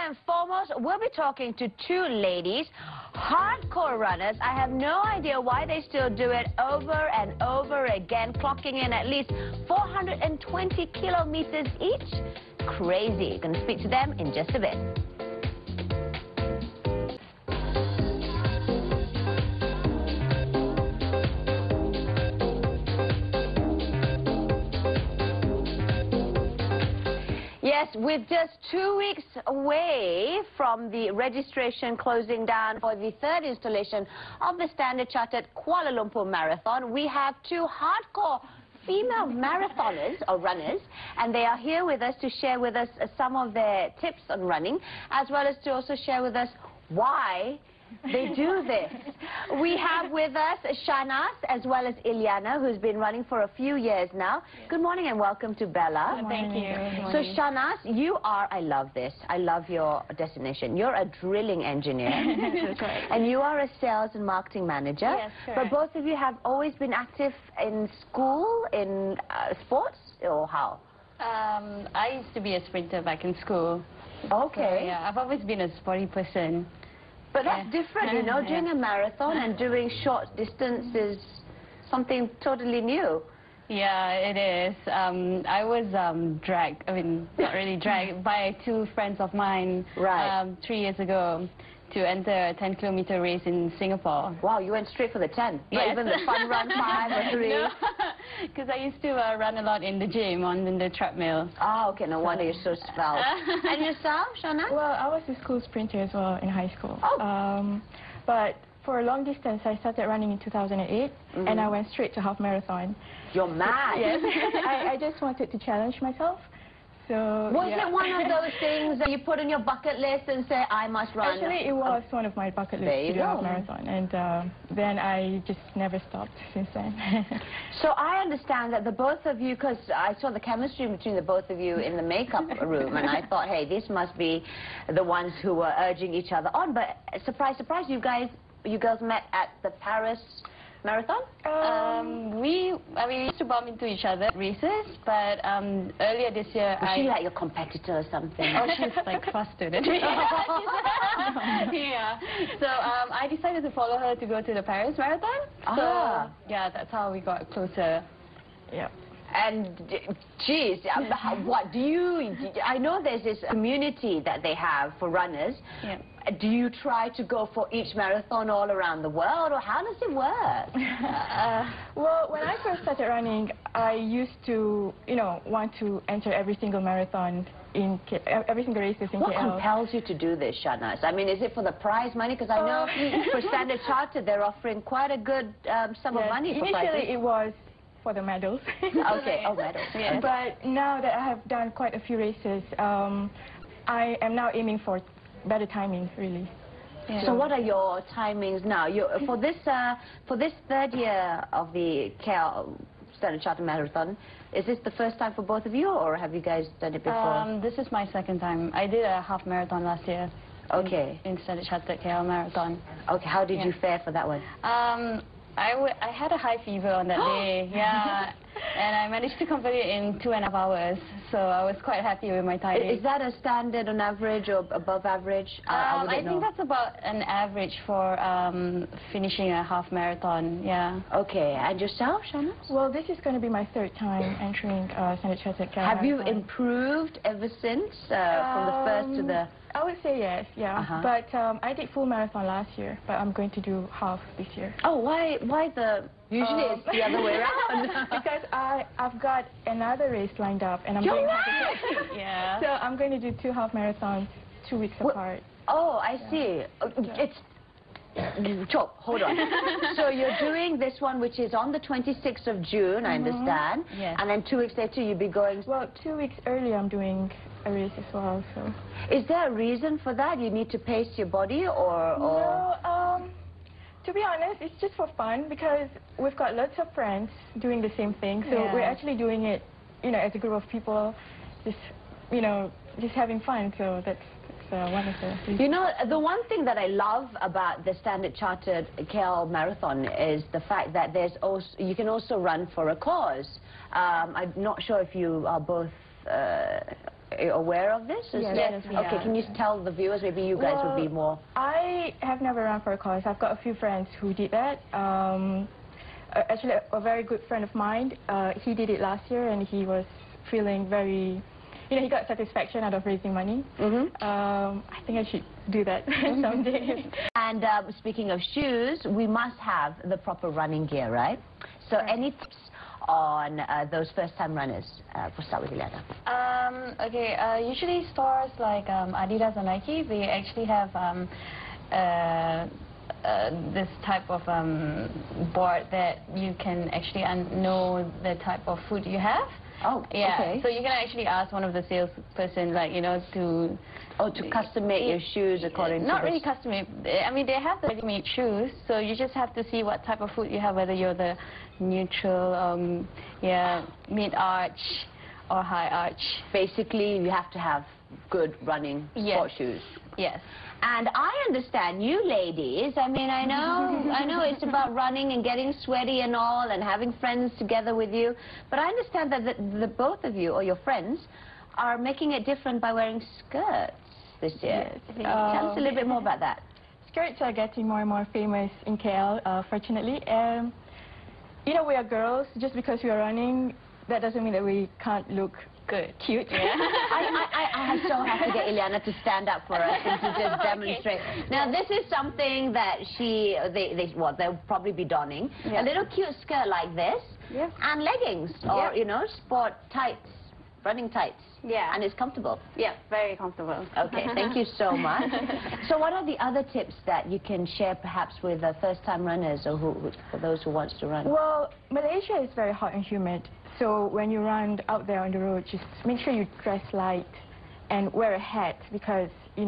and foremost, we'll be talking to two ladies, hardcore runners. I have no idea why they still do it over and over again, clocking in at least 420 kilometers each. Crazy. Going to speak to them in just a bit. Yes, we're just 2 weeks away from the registration closing down for the third installation of the Standard Chartered Kuala Lumpur Marathon. We have two hardcore female marathoners or runners, and they are here with us to share with us some of their tips on running, as well as to also share with us why they do this. We have with us Shanaz as well as Ilyanna, who's been running for a few years now. Good morning and welcome to Bella. Thank you. So Shanaz, you are, I love this, I love your destination. You're a drilling engineer. And you are a sales and marketing manager. Yes, but both of you have always been active in school, in sports, or how? I used to be a sprinter back in school. Okay. So, yeah, I've always been a sporty person. But that's different, you know, doing a marathon and doing short distance is something totally new. Yeah, it is. I was dragged, I mean, not really dragged, by two friends of mine 3 years ago to enter a 10-kilometer race in Singapore. Wow, you went straight for the 10? Not even the fun run 5 or 3? No, because I used to run a lot in the gym, on the treadmill. Oh, okay, no wonder you're so svelte. And yourself, Shanaz? Well, I was a school sprinter as well in high school. Oh. But for long distance, I started running in 2008, and I went straight to half marathon. You're mad. Yes. I just wanted to challenge myself. So, was it one of those things that you put on your bucket list and say, I must run? Actually, it was one of my bucket lists to do half marathon, and then I just never stopped since then. So I understand that the both of you, because I saw the chemistry between the both of you in the makeup room, and I thought, hey, this must be the ones who were urging each other on. But surprise, surprise, you girls met at the Paris Marathon? We used to bump into each other at races, but earlier this year... Was she like your competitor or something? Oh, she's like faster than me. Yeah. So I decided to follow her to go to the Paris Marathon. So, yeah, that's how we got closer. Yeah. And, geez, what do you... I know there's this community that they have for runners. Yeah. Do you try to go for each marathon all around the world, or how does it work? Well, when I first started running, I used to, you know, want to enter every single marathon in every single races in KL. What compels you to do this, Shanaz? I mean, is it for the prize money? Because I know for Standard Chartered, they're offering quite a good sum of money for prizes. Initially, it was for the medals. Okay, oh, medals. Yes. But now that I have done quite a few races, I am now aiming for better timing, really. Yeah. So what are your timings now? For this third year of the KL Standard Chartered Marathon, is this the first time for both of you, or have you guys done it before? This is my second time. I did a half marathon last year. Okay. In Standard Chartered KL Marathon. Okay, how did you fare for that one? I had a high fever on that day, yeah, and I managed to complete it in 2.5 hours, so I was quite happy with my timing. Is that a standard on average or above average? I think that's about an average for finishing a half marathon, yeah. Okay, and yourself, Shanaz? Well, this is going to be my third time entering Standard Chartered KL Marathon. Have you improved ever since, from the first to the... I would say yes, yeah. But I did full marathon last year, but I'm going to do half this year. Oh, why the... Usually it's the other way around. Because I've got another race lined up, and I'm going to... Yeah. So I'm going to do 2 half marathons 2 weeks apart. Oh, I see. It's... Chop, hold on. So you're doing this one, which is on the 26th of June, I understand. Yes. And then 2 weeks later you'll be going... Well, 2 weeks earlier I'm doing a race as well, so... Is there a reason for that? You need to pace your body, or... No, to be honest, it's just for fun, because we've got lots of friends doing the same thing, so we're actually doing it, you know, as a group of people, just, you know, just having fun, so that's one of the reasons. You know, the one thing that I love about the Standard Chartered KL Marathon is the fact that there's also, you can also run for a cause. I'm not sure if you are both aware of this? Yes, we Okay, are. can you tell the viewers, maybe you guys would be more... I have never run for a cause. I've got a few friends who did that. Actually, a very good friend of mine, he did it last year, and he was feeling very... he got satisfaction out of raising money. I think I should do that someday. And speaking of shoes, we must have the proper running gear, right? So any tips on those first-time runners? We'll start with Ilyanna. Okay, usually stores like Adidas or Nike, they actually have this type of board that you can actually know the type of foot you have. Oh, yeah. okay. So you can actually ask one of the salesperson, like, to... Oh, to custom-make your shoes according to... Not really custom-made. I mean, they have the ready-made shoes, so you just have to see what type of foot you have, whether you're the neutral, mid-arch or high-arch. Basically, you have to have good running sport shoes. Yes. And I understand you ladies, I mean, I know it's about running and getting sweaty and all and having friends together with you, but I understand that the both of you, or your friends, are making it different by wearing skirts this year. Yes. Tell us a little bit more about that. Skirts are getting more and more famous in KL, fortunately. We are girls. Just because we are running, that doesn't mean that we can't look cute. Yeah. I so have to get Ilyanna to stand up for us and to just demonstrate. Okay. Now, this is something that they'll probably be donning. A little cute skirt like this, and leggings, or, sport tights, running tights. Yeah. And it's comfortable. Yeah, very comfortable. Okay, thank you so much. So what are the other tips that you can share perhaps with first-time runners or for those who wants to run? Well, Malaysia is very hot and humid. So when you run out there on the road, just make sure you dress light and wear a hat because, you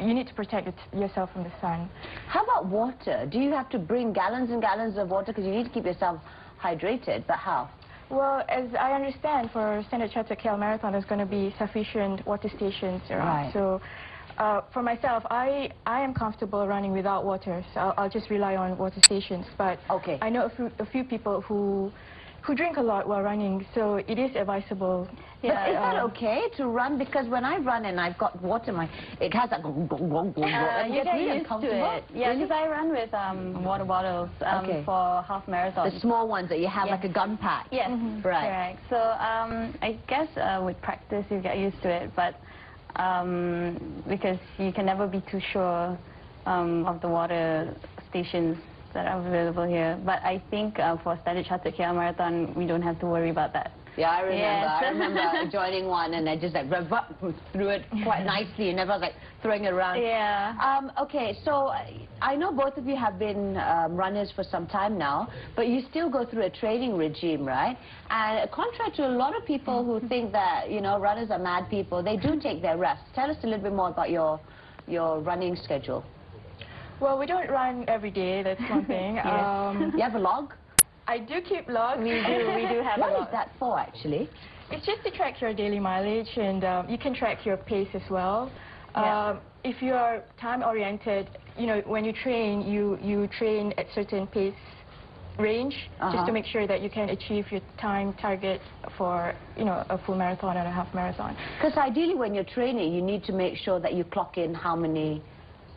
need to protect yourself from the sun. How about water? Do you have to bring gallons and gallons of water because you need to keep yourself hydrated, but how? Well, as I understand, for Standard Chartered KL Marathon, there's going to be sufficient water stations around. Right. So for myself, I am comfortable running without water, so I'll just rely on water stations. But I know a few people who drink a lot while running, so it is advisable. But is that okay to run? Because when I run and I've got water in it has a you get used to it. Yeah, because I run with water bottles for half marathon. The small ones that you have like a gun pack. Yes, right. So I guess with practice you get used to it, but because you can never be too sure of the water stations that are available here. But I think for Standard Chartered KL Marathon, we don't have to worry about that. Yeah, I remember. Yes. I remember joining one and I just like threw it quite nicely and everyone was like throwing it around. Yeah. Okay, so I know both of you have been runners for some time now, but you still go through a training regime, right? And contrary to a lot of people who think that, runners are mad people, they do take their rest. Tell us a little bit more about your running schedule. Well, we don't run every day, that's one thing. You have a log? I do keep logs. We do have a log. What is that for, actually? It's just to track your daily mileage, and you can track your pace as well. If you are time-oriented, when you train, you train at certain pace range, just to make sure that you can achieve your time target for, a full marathon and a half marathon. Because ideally, when you're training, you need to make sure that you clock in how many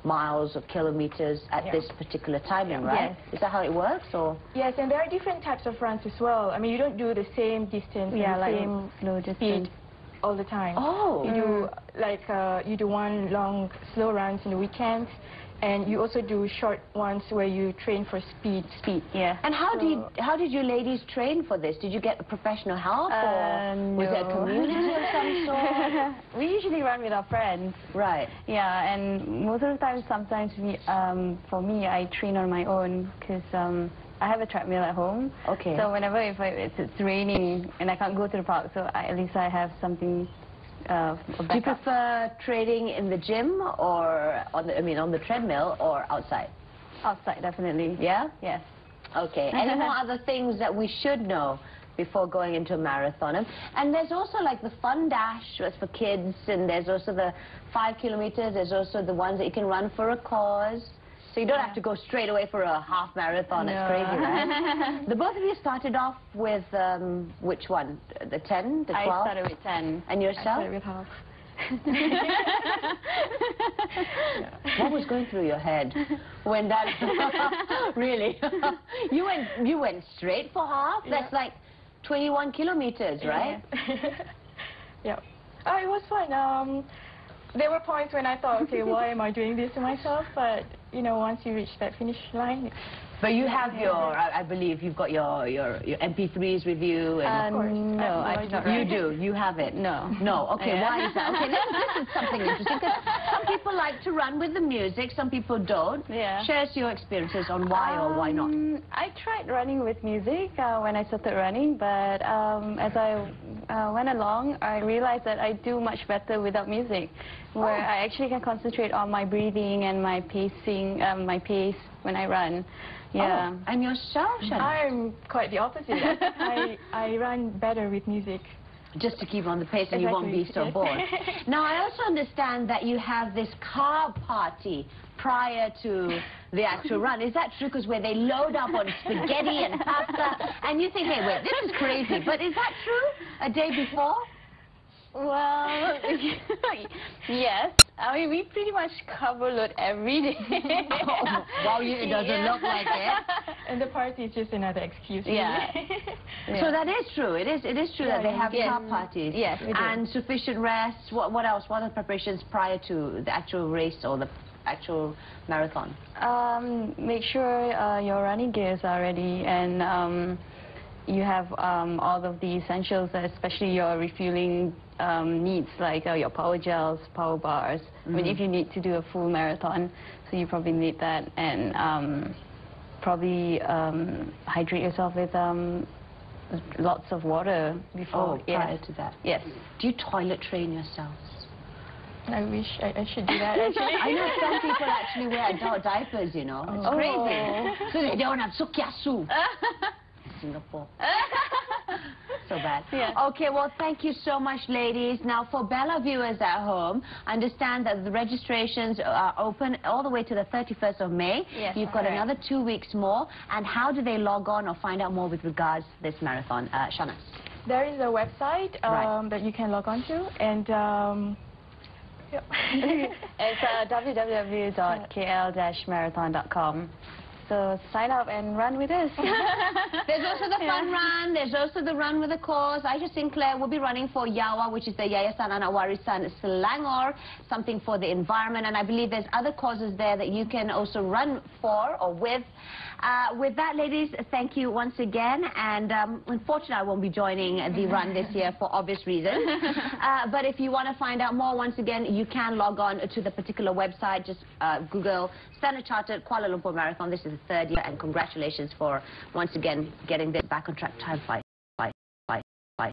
miles or kilometers at this particular timing, right? Yes. Is that how it works, or? Yes, and there are different types of runs as well. I mean, you don't do the same distance and the same slow speed all the time. Oh. You do you do one long slow runs in the weekends, and you also do short ones where you train for speed. Yeah. And how did you ladies train for this? Did you get professional help, or was it a community of some sort? We usually run with our friends. Right. Yeah, and most of the time, sometimes for me, I train on my own because I have a treadmill at home. Okay. So whenever it's raining and I can't go to the park, so at least I have something. Do you prefer training in the gym or on the treadmill or outside? Outside, definitely. Yeah? Yes. Okay. Any more other things that we should know before going into a marathon? And there's also like the fun dash that's for kids, and there's also the 5 kilometers. There's also the ones that you can run for a cause. So you don't have to go straight away for a half marathon. No. It's crazy, right? The both of you started off with which one? The 10, the 12? I started with 10. And yourself? I started with half. What was going through your head when that... Really? You went straight for half? Yeah. That's like 21 kilometers, right? Yeah. Oh, it was fun. There were points when I thought, okay, why am I doing this to myself? But, you know, once you reach that finish line... But you have your, I believe you've got your MP3s with you. And of course. No, I do not. You do? You have it? No. No. Okay, Yeah. why is that? Okay, this is something interesting because some people like to run with the music, some people don't. Yeah. Share us your experiences on why or why not. I tried running with music when I started running, but as I went along, I realized that I do much better without music, where I actually can concentrate on my breathing and my pacing, my pace when I run. Yeah. Oh, and yourself, Shanaz? I'm quite the opposite. I run better with music. Just to keep on the pace and you won't be so Yes. bored. Now, I also understand that you have this carb party prior to the actual run. Is that true? Because where they load up on spaghetti and pasta, and you think, hey, wait, this is crazy. But is that true? A day before? Well, yes. I mean, we pretty much carbo load every day. Oh, wow, it doesn't look like it. And the party is just another excuse. Yeah. Really. So that is true. It is true that they have Yes. carb parties. Yes, we do. And sufficient rest. What else? What are the preparations prior to the actual race or the actual marathon? Make sure your running gears are ready and you have all of the essentials, especially your refueling needs, like your power gels, power bars. I mean, if you need to do a full marathon, so you probably need that, and probably hydrate yourself with lots of water before. Prior to that. Yes. Do you toilet train yourselves? I wish I should do that, actually. I know some people actually wear adult diapers, you know. It's crazy. So they don't have sukyasu. Singapore. So bad. Yeah. Okay, well, thank you so much, ladies. Now, for Bella viewers at home, understand that the registrations are open all the way to the 31st of May. Yes, You've got correct. another 2 weeks more. And how do they log on or find out more with regards to this marathon? Shanaz. There is a website Right. that you can log on to, and yep. It's www.kl-marathon.com. So sign up and run with us. There's also the fun run. There's also the run with a cause. Aisha Sinclair will be running for Yawa, which is the Yayasan Anak Warisan Selangor, something for the environment. And I believe there's other causes there that you can also run for or with. With that, ladies, thank you once again. And unfortunately, I won't be joining the run this year for obvious reasons. But if you want to find out more, once again, you can log on to the particular website. Just Google Standard Chartered Kuala Lumpur Marathon. This is the 3rd year, and congratulations for once again getting this back on track time flight.